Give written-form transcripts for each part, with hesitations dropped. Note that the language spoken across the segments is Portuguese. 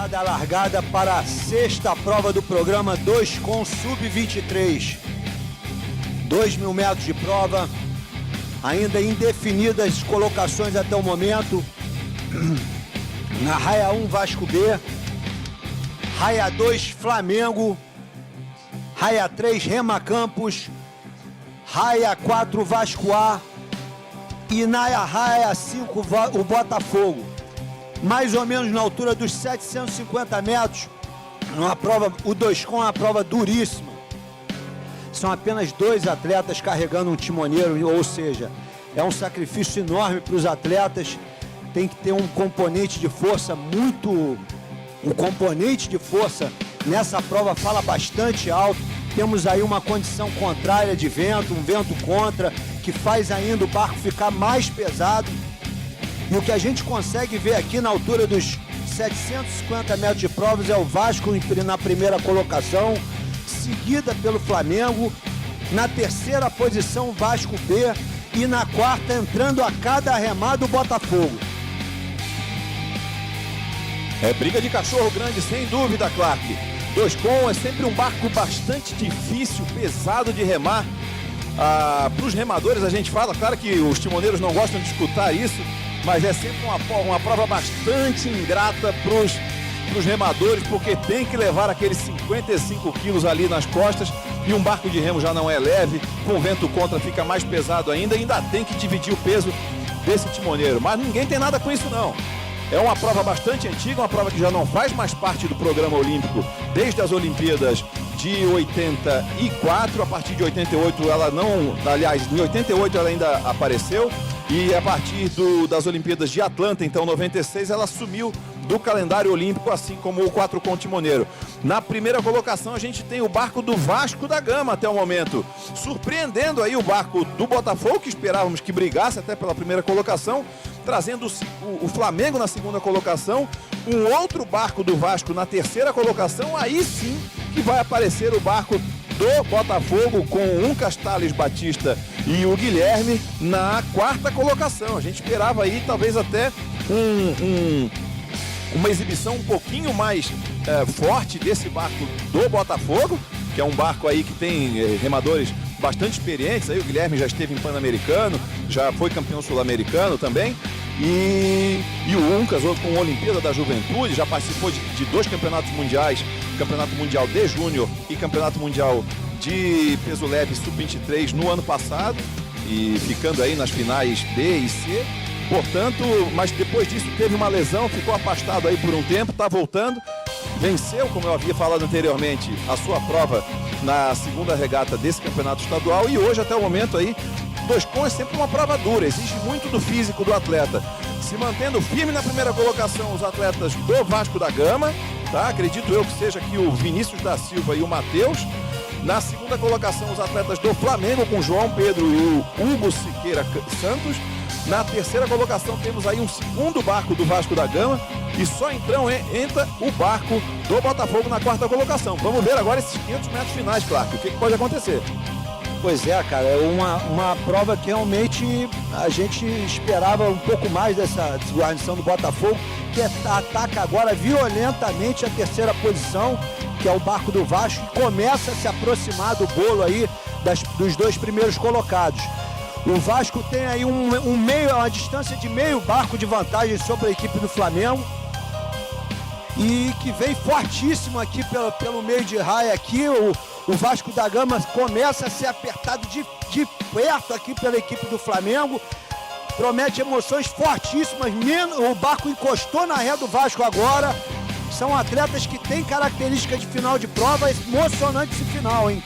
Dada a largada para a sexta prova do programa 2 com Sub-23. 2.000 metros de prova, ainda indefinidas colocações até o momento. Na raia 1, Vasco B. Raia 2, Flamengo. Raia 3, Rema Campos. Raia 4, Vasco A. E na raia 5, o Botafogo. Mais ou menos na altura dos 750 metros. Uma prova, o 2 com é uma prova duríssima. São apenas 2 atletas carregando um timoneiro, ou seja, é um sacrifício enorme para os atletas. Tem que ter um componente de força muito... O componente de força nessa prova fala bastante alto. Temos aí uma condição contrária de vento, um vento contra, que faz ainda o barco ficar mais pesado. E o que a gente consegue ver aqui na altura dos 750 metros de provas é o Vasco na primeira colocação, seguida pelo Flamengo, na terceira posição o Vasco B e na quarta, entrando a cada remada, o Botafogo. É briga de cachorro grande, sem dúvida, Clark. 2 com é sempre um barco bastante difícil, pesado de remar. Para os remadores, a gente fala, claro que os timoneiros não gostam de escutar isso, mas é sempre uma prova bastante ingrata para os remadores, porque tem que levar aqueles 55 quilos ali nas costas, e um barco de remo já não é leve, com vento contra fica mais pesado ainda, e ainda tem que dividir o peso desse timoneiro. Mas ninguém tem nada com isso não. É uma prova bastante antiga, uma prova que já não faz mais parte do programa olímpico desde as Olimpíadas de 84, a partir de 88 ela não, aliás, em 88 ela ainda apareceu, e a partir das Olimpíadas de Atlanta, então 96, ela sumiu do calendário olímpico, assim como o 4 com timoneiro. Na primeira colocação a gente tem o barco do Vasco da Gama até o momento, surpreendendo aí o barco do Botafogo, que esperávamos que brigasse até pela primeira colocação, trazendo o Flamengo na segunda colocação, um outro barco do Vasco na terceira colocação, aí sim que vai aparecer o barco do Botafogo com um Castales Batista e o Guilherme na quarta colocação. A gente esperava aí talvez até uma exibição um pouquinho mais forte desse barco do Botafogo, que é um barco aí que tem remadores bastante experientes. Aí o Guilherme já esteve em Pan-Americano, já foi campeão sul-americano também, e o Uncas com a Olimpíada da Juventude, já participou de 2 campeonatos mundiais, Campeonato Mundial de Júnior e Campeonato Mundial de Peso Leve Sub-23 no ano passado, e ficando aí nas finais B e C. Portanto, mas depois disso teve uma lesão, ficou afastado aí por um tempo, está voltando, venceu, como eu havia falado anteriormente, a sua prova na segunda regata desse campeonato estadual, e hoje até o momento aí, 2 com é sempre uma prova dura, exige muito do físico do atleta. Se mantendo firme na primeira colocação os atletas do Vasco da Gama, tá? Acredito eu que seja aqui o Vinícius da Silva e o Matheus. Na segunda colocação os atletas do Flamengo com o João Pedro e o Hugo Siqueira Santos. Na terceira colocação temos aí um segundo barco do Vasco da Gama, e só então entra o barco do Botafogo na quarta colocação. Vamos ver agora esses 500 metros finais, Clark, o que pode acontecer? Pois é, cara, é uma prova que realmente a gente esperava um pouco mais dessa guarnição do Botafogo, que ataca agora violentamente a terceira posição, que é o barco do Vasco, que começa a se aproximar do bolo aí dos 2 primeiros colocados. O Vasco tem aí uma distância de meio barco de vantagem sobre a equipe do Flamengo, e que vem fortíssimo aqui pelo meio de raia aqui. O Vasco da Gama começa a ser apertado de perto aqui pela equipe do Flamengo. Promete emoções fortíssimas. O barco encostou na ré do Vasco agora. São atletas que têm característica de final de prova. Emocionante esse final, hein?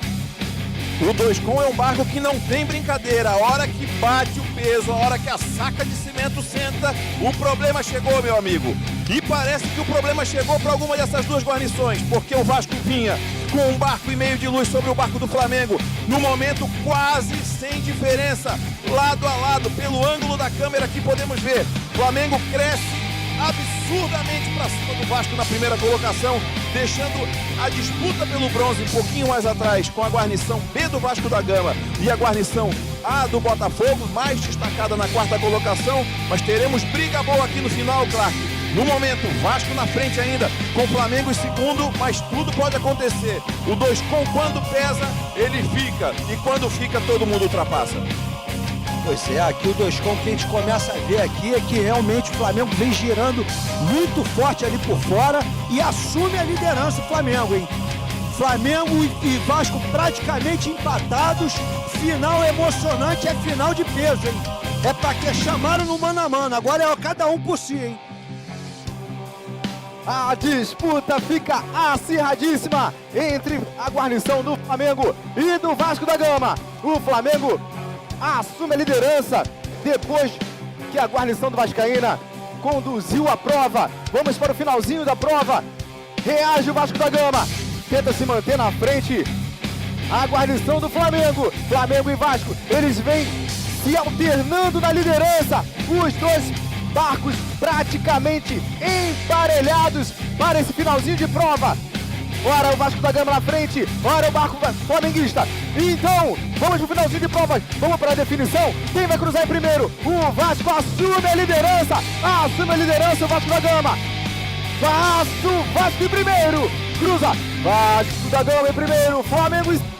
O 2 com é um barco que não tem brincadeira. A hora que bate o peso, a hora que a saca de cimento senta, o problema chegou, meu amigo. E parece que o problema chegou para alguma dessas 2 guarnições, porque o Vasco vinha com 1 barco e meio de luz sobre o barco do Flamengo, no momento quase sem diferença, lado a lado, pelo ângulo da câmera que podemos ver. O Flamengo cresce absurdamente para cima do Vasco na primeira colocação, deixando a disputa pelo bronze um pouquinho mais atrás, com a guarnição B do Vasco da Gama e a guarnição A do Botafogo, mais destacada na quarta colocação. Mas teremos briga boa aqui no final, Clark. No momento, Vasco na frente ainda, com Flamengo em segundo, mas tudo pode acontecer. O 2 com quando pesa, ele fica. E quando fica, todo mundo ultrapassa. Pois é, aqui o 2 com que a gente começa a ver aqui é que realmente o Flamengo vem girando muito forte ali por fora e assume a liderança o Flamengo, hein? Flamengo e Vasco praticamente empatados, final emocionante, é final de peso, hein? É pra que chamaram no mano a mano, agora é cada um por si, hein? A disputa fica acirradíssima entre a guarnição do Flamengo e do Vasco da Gama. O Flamengo assume a liderança depois que a guarnição do Vascaína conduziu a prova. Vamos para o finalzinho da prova. Reage o Vasco da Gama, tenta se manter na frente. A guarnição do Flamengo, Flamengo e Vasco, eles vêm se alternando na liderança. Os dois barcos praticamente emparelhados para esse finalzinho de prova. Ora o Vasco da Gama na frente, ora o barco flamenguista. Então, vamos pro finalzinho de prova, vamos para a definição. Quem vai cruzar em primeiro? O Vasco assume a liderança, o Vasco da Gama. Vasco em primeiro, cruza, Vasco da Gama em primeiro, Flamengo em...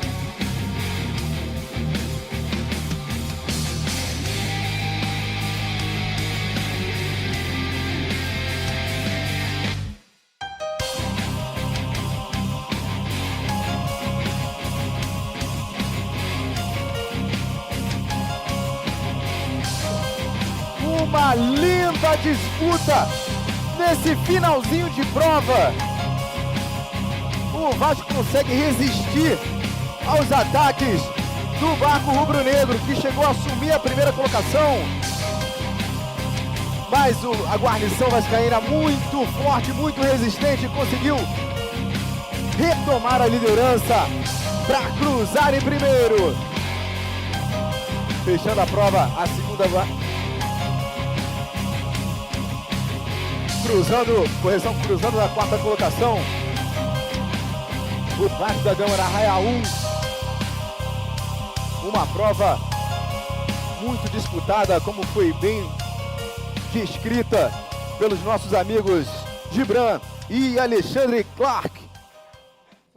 Uma linda disputa nesse finalzinho de prova. O Vasco consegue resistir aos ataques do barco rubro-negro, que chegou a assumir a primeira colocação. Mas a guarnição vascaína, muito forte, muito resistente, conseguiu retomar a liderança para cruzar em primeiro. Fechando a prova, a segunda... cruzando na quarta colocação, o Vasco da Gama na raia 1. Uma prova muito disputada, como foi bem descrita pelos nossos amigos Gibran e Alexandre Clark.